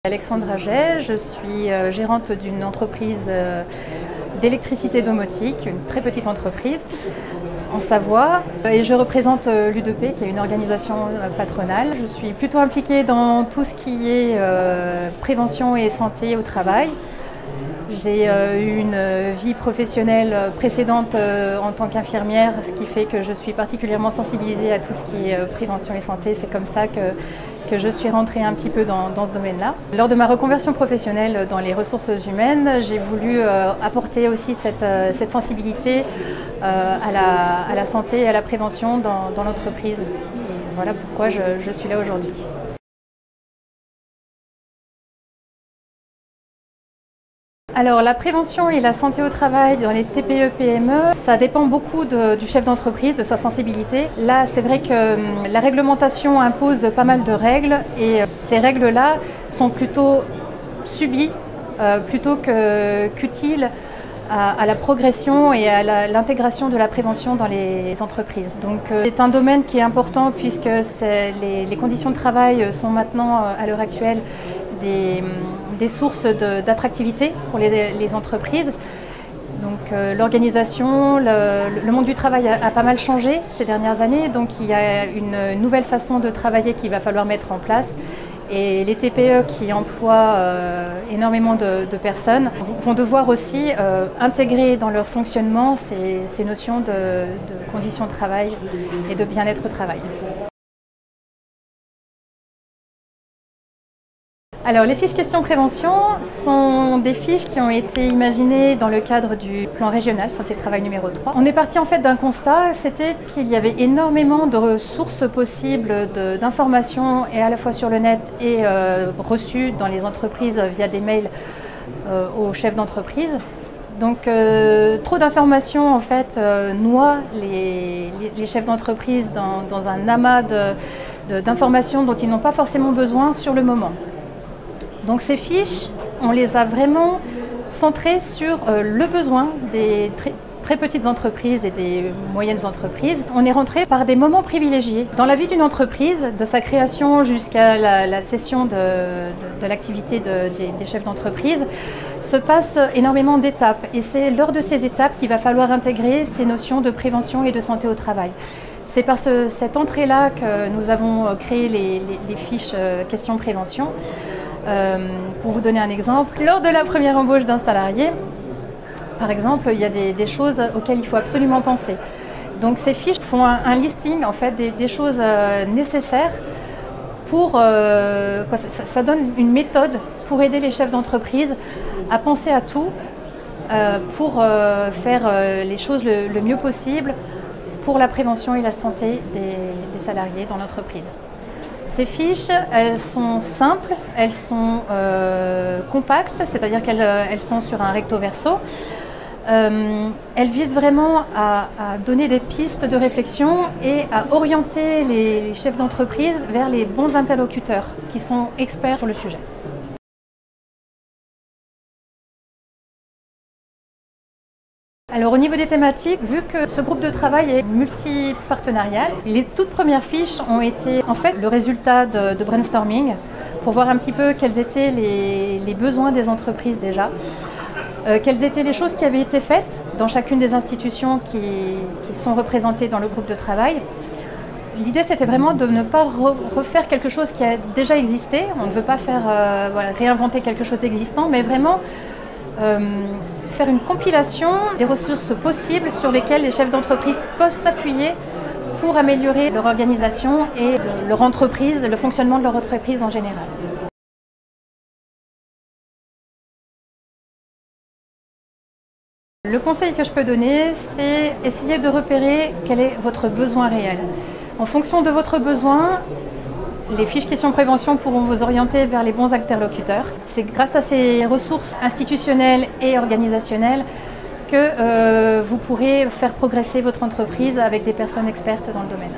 Alexandra Jay, je suis gérante d'une entreprise d'électricité domotique, une très petite entreprise en Savoie, et je représente l'U2P qui est une organisation patronale. Je suis plutôt impliquée dans tout ce qui est prévention et santé au travail. J'ai eu une vie professionnelle précédente en tant qu'infirmière, ce qui fait que je suis particulièrement sensibilisée à tout ce qui est prévention et santé. C'est comme ça que je suis rentrée un petit peu dans ce domaine-là. Lors de ma reconversion professionnelle dans les ressources humaines, j'ai voulu apporter aussi cette sensibilité à la santé et à la prévention dans l'entreprise. Et voilà pourquoi je suis là aujourd'hui. Alors la prévention et la santé au travail dans les TPE-PME, ça dépend beaucoup du chef d'entreprise, de sa sensibilité. Là, c'est vrai que la réglementation impose pas mal de règles et ces règles-là sont plutôt subies plutôt qu'utiles à la progression et à l'intégration de la prévention dans les entreprises. Donc c'est un domaine qui est important puisque les conditions de travail sont maintenant à l'heure actuelle des sources d'attractivité pour les entreprises. Donc l'organisation, le monde du travail a pas mal changé ces dernières années, donc il y a une nouvelle façon de travailler qu'il va falloir mettre en place. Et les TPE qui emploient énormément de personnes vont devoir aussi intégrer dans leur fonctionnement ces notions de conditions de travail et de bien-être au travail. Alors les fiches questions prévention sont des fiches qui ont été imaginées dans le cadre du plan régional santé travail numéro 3. On est parti en fait d'un constat, c'était qu'il y avait énormément de ressources possibles d'informations et à la fois sur le net et reçues dans les entreprises via des mails aux chefs d'entreprise. Donc trop d'informations en fait noient les chefs d'entreprise dans un amas d'informations dont ils n'ont pas forcément besoin sur le moment. Donc ces fiches, on les a vraiment centrées sur le besoin des très petites entreprises et des moyennes entreprises. On est rentré par des moments privilégiés. Dans la vie d'une entreprise, de sa création jusqu'à la cession de l'activité des chefs d'entreprise, se passe énormément d'étapes. Et c'est lors de ces étapes qu'il va falloir intégrer ces notions de prévention et de santé au travail. C'est par cette entrée-là que nous avons créé les fiches questions prévention. Pour vous donner un exemple, lors de la première embauche d'un salarié, par exemple, il y a des choses auxquelles il faut absolument penser. Donc ces fiches font un listing en fait des choses nécessaires pour ça donne une méthode pour aider les chefs d'entreprise à penser à tout pour faire les choses le mieux possible pour la prévention et la santé des salariés dans l'entreprise. Ces fiches, elles sont simples, elles sont compactes, c'est-à-dire qu'elles sont sur un recto verso. Elles visent vraiment à donner des pistes de réflexion et à orienter les chefs d'entreprise vers les bons interlocuteurs qui sont experts sur le sujet. Alors au niveau des thématiques, vu que ce groupe de travail est multipartenarial, les toutes premières fiches ont été en fait le résultat de brainstorming pour voir un petit peu quels étaient les besoins des entreprises déjà, quelles étaient les choses qui avaient été faites dans chacune des institutions qui sont représentées dans le groupe de travail. L'idée c'était vraiment de ne pas refaire quelque chose qui a déjà existé, on ne veut pas faire réinventer quelque chose d'existant, mais vraiment faire une compilation des ressources possibles sur lesquelles les chefs d'entreprise peuvent s'appuyer pour améliorer leur organisation et leur entreprise, le fonctionnement de leur entreprise en général. Le conseil que je peux donner, c'est essayer de repérer quel est votre besoin réel. En fonction de votre besoin, les fiches questions prévention pourront vous orienter vers les bons interlocuteurs. C'est grâce à ces ressources institutionnelles et organisationnelles que vous pourrez faire progresser votre entreprise avec des personnes expertes dans le domaine.